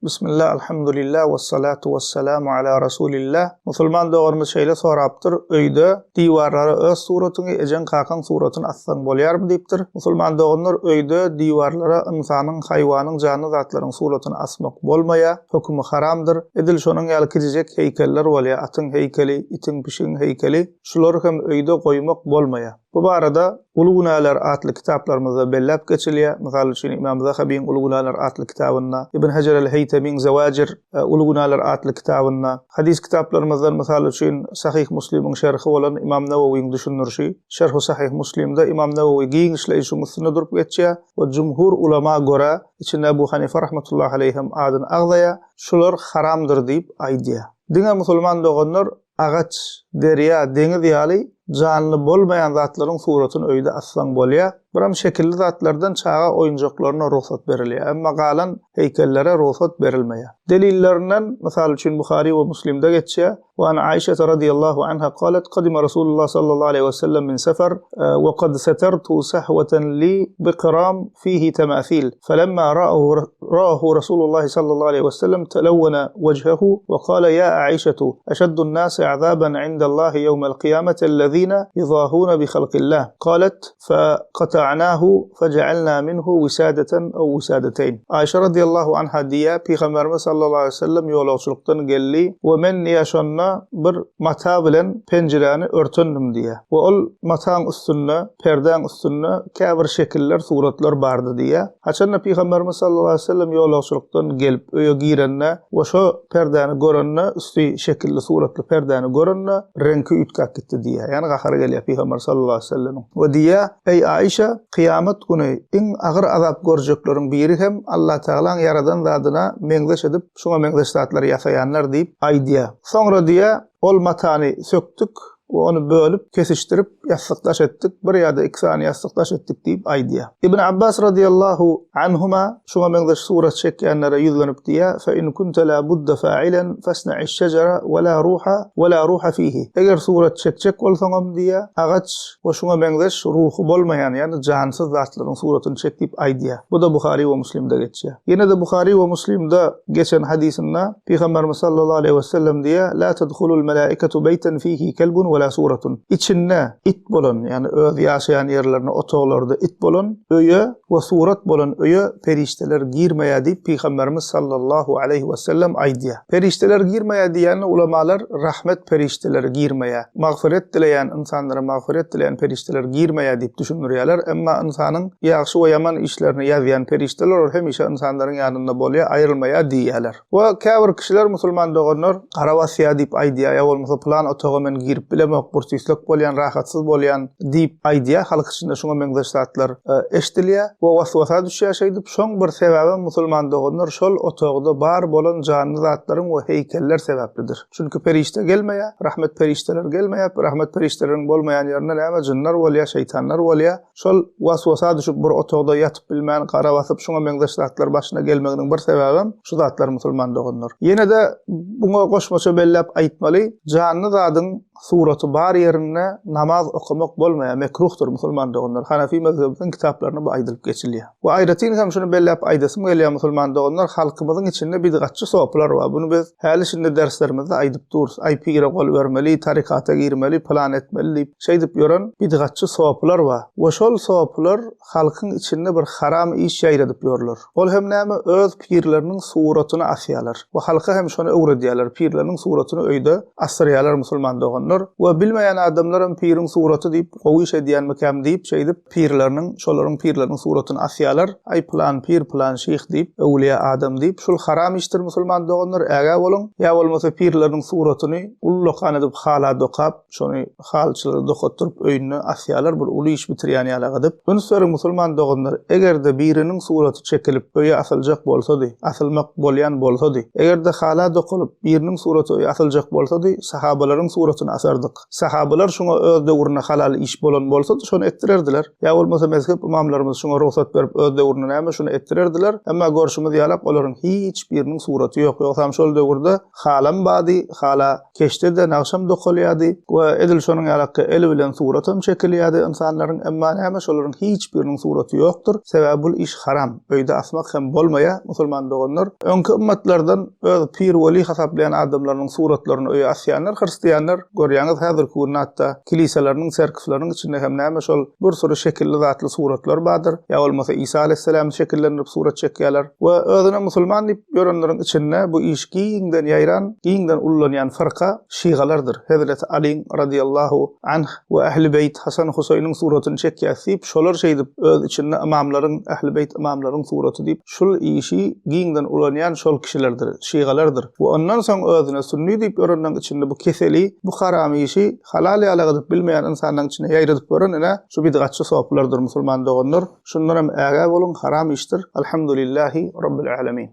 Bismillah, alhamdulillah, wassalatu wassalamu ala rasulillah. Musulman doğurmuş şeyle soraptır. Öýde diwarlara öz suratyny ejen kakan suratyny assaň bolýarmy diýipdir. Musulman doğunlar öýde diwarlara insanyň, haýwanyň, jany zatlaryň suratyny asmak bolmaýa, hökümi haramdyr. Edil şonuň ýaly kijek heýkeller bolýar, atyň heýkeli, itiň pişiň heýkeli, şular hem öýde goýmak bolmaýa. Bu barada Ulu Gunalar adlı kitaplarımızda bellap geçilýär. Mysal üçin İmam Zahabiň Ulu Gunalar adlı kitabynda, Ibn Hajar el-Haytamiň Zawajir Ulu Gunalar adlı kitabynda, hadis kitaplarymyzda mysal üçin Sahih Muslim'in şerhi bolan İmam Nawawiň düşünürşi, Şerh Sahih Muslim'de İmam Nawawi giň işleýişi musnad durup geçýär we jumhur ulama göre içinde Ebu Hanife rahmetullahi aleyhim adyn agzaya şular haramdyr diýip aýdýar. Diňe musulman doganlar agaç, derya, deňiz ýaly canlı bolmayan zatlaryň suratyny öýde assaň bolýar. Biram şekilli zatlardan çağa oýunjaklaryna ruhsat berilýär, emma galan heýkellere ruhsat berilmeýär. Delillerinden mysal üçin Buhari we Muslim'de geçýär. Wa an Aisha radhiyallahu anha qalet qadima Rasulullah sallallahu aleyhi ve sellem min sefer ve qad satartu sahwatan li biqram fihi tamathil. Falamma ra'ahu Rasulullah sallallahu aleyhi ve sellem talawwana wajhahu ve qala ya Aisha ashaddu an-nasi 'azaban 'inda Allah yawm al-qiyamati alladhina yudahuna bi khalqillah. Qalet fa qata'nahu faj'alna minhu wisadatan aw wisadatayn. Aisha radhiyallahu anha diýär, Peygamberimiz sallallahu aleyhi ve sellem ýolagçylykdan geldi we men ýaşanna bir mata bilen penjereni örtündim diýär. We ol mataň üstünde, perdeň üstünde käbir şekiller, suratlar bardy diýär. Haçanna Peygamberimiz sallallahu aleyhi ve sellem ýolagçylykdan gelip öýe girenne we şo perdeni görenne, üstü şekilli suratly perdeni görenne renki ütkak gitdi diýär. Ýani gahara gelýär Peygamber sallallahu aleyhi ve sellem. We diýär, ey Aisha, kıyamet günü iň agyr azap görjekleriň biri hem Allah Taala'ň yaradan zadyna meňzeş edip şoňa meňzeş zatlary ýasaýanlar diýip aýdýar. Soňra diýär, ol matany söktük, onu bölüp kesiştirip ýassyklaş etdik, bir ýa-da 2 sany ýassyklaş etdik diýip aýdýar. İbn Abbas radiyallahu anhuma şoňa meňzeş surat çekýänlere ýüzlenip diýär, fe in kunta la budda fa'ilan fasna'i ash-shajara wa la ruha fihi. Eger surat çekjek bolsaňam diýär, agaç we şoňa meňzeş ruhu bolmaýan, ýani jansyz zatlaryň suratyny çekip aýdýar. Bu da Buhari we Muslim'de geçýär. Ýene de Buhari we Muslim'de geçen hadisinde Peygamberimiz sallallahu aleyhi ve sellem diýär, la tadkhulul malaikatu beytan fihi kelbun ve suratun. İçinde it bolan, yani öz ýaşaýan ýerlerine otoglarda it bolan öýe we surat bolan öýe perişteler girmeýär diýip Peygamberimiz sallallahu aleyhi ve sellem aýdýar. Perişteler girmeýär diýeni ulamalar rahmet perişteleri girmeýär. Magfiret dileýän insanlara magfiret dileýän perişteler girmeýär diýip düşünýärler. Emma insanyň ýaxşy we ýaman işlerini ýazýan perişteler hemişe insanlaryň ýanynda bolýar, aýrylmaýar diýýärler. We käbir kişiler musulman doganlar garawasya diýip aýdýar, ýa bolmasa plan otaga men girip burçyslyk bolýan, rahatsyz bolýan diýip aýdýar. Halk içinde şoňa meňzeş zatlar eşdilýär we waswasa düşýär şeýdip şoň bir sebäbi musulman doganlar şol otagda bar bolan canly zatlaryň we heýkeller sebeplidir. Çünki perişte gelmeýär, rahmet perişteler gelmeýär, rahmet perişteleriň bolmaýan ýerine näme jinnar bolýar, şeýtanlar bolýar. Şol waswasa düşüp bir otagda ýatyp bilmän, gara basyp şoňa meňzeş zatlar başyna gelmeginiň bir sebäbi şu zatlar musulman doganlar. Ýene de buňa goşmaça bellap aýtmaly, canly zadyň suraty bar ýerine namaz okumak bolmaýar, mekruhdur musulman doganlar. Hanafi mezhebiniň kitaplaryna bu aýdylyp geçilýär. We aýratyn hem şunu bellap aýdasym gelýär musulman doganlar, halkymyzyň içinde bidgatçy soplar bar. Bunu biz häli şinde derslerimizde aýdyp durus. Aýpyra gol bermeli, tarikata girmeli, plan etmeli diýip şeýdip ýören bidgatçy soplar bar. We şol soplar halkyň içinde bir haram iş ýaýradyp ýörler. Ol hem näme öz pirleriniň suratyny asýarlar. We halka hem şonu öwredýärler, pirleriniň suratyny öýde asyrýarlar musulman doganlar. We bilmeýän adamlaryň piriň suraty diýip gowy şeýdýän mekam diýip şeýdip pirleriniň, şolaryň pirleriniň suratyny asýarlar. Ay plan pir, plan şeyh diýip, öwliýa adam diýip şol haram işdir musulman doganlar. Äge boluň, ýa bolmasa pirleriniň suratyny ullukan edip hala dokap, şonu halçylary dokotturup öýüne asýarlar. Bu uly iş bitirýän ýaly edip. Bunu söre musulman doganlar, egerde biriniň suraty çekilip öýe asyljak bolsady, asylmak bolýan bolsady, egerde hala dokulyp biriniň suraty öýe asyljak bolsady, sahabalaryň suratyny asardyk. Sahabalar şoňa öz döwrüne halal iş bolan bolsa şonu etdirerdiler. Ya bolmasa mezhep imamlarymyz şoňa ruhsat berip öz döwrüne näme şonu etdirerdiler. Emma görşümüz ýalap olaryň hiç biriniň suraty ýok. Ýogsam şol döwürde halam bady, hala keşde de naqşam dokulýady we edil şonuň ýalakka el bilen suratam çekilýärdi insanlaryň, emma näme şolaryň hiç biriniň suraty ýokdur. Sebäbi bu iş haram. Öýde asmak hem bolmaýa musulman doganlar. Öňkü ümmetlerden öz pir weli hasaplayan adamlaryň suratlaryny öýe asýanlar, hristiýanlar görýäňiz häzir kunatda kiliseleriniň serkifleriniň içinde hem näme şol bir sürü şekilli zatly suratlar bardyr. Ya bolmasa İsa aleyhisselam şekillendirip surat çekýärler we özüne musulman diýip görenleriň içinde bu iş giňden ýaýran, giňden ullanýan farka şigalardyr. Hazrat Ali radiyallahu anh we Ahli Beyt Hasan Husaýnyň suratyny çekýäsip şolar şey diýip öz içinde imamlaryň, Ahli Beyt imamlaryň suraty diýip şol işi giňden ulanýan şol kişilerdir, şigalardyr. We ondan soň özüne sunni diýip görenleriň içinde bu keseli, bu haram işi halal ýalygyp bilmeýän insanyň içine ýaýradyp görenine şu bidgatçy soplardyr musulman doganlar. Şundan hem äge bolun haram işdir. Elhamdülillahi rabbil alamin.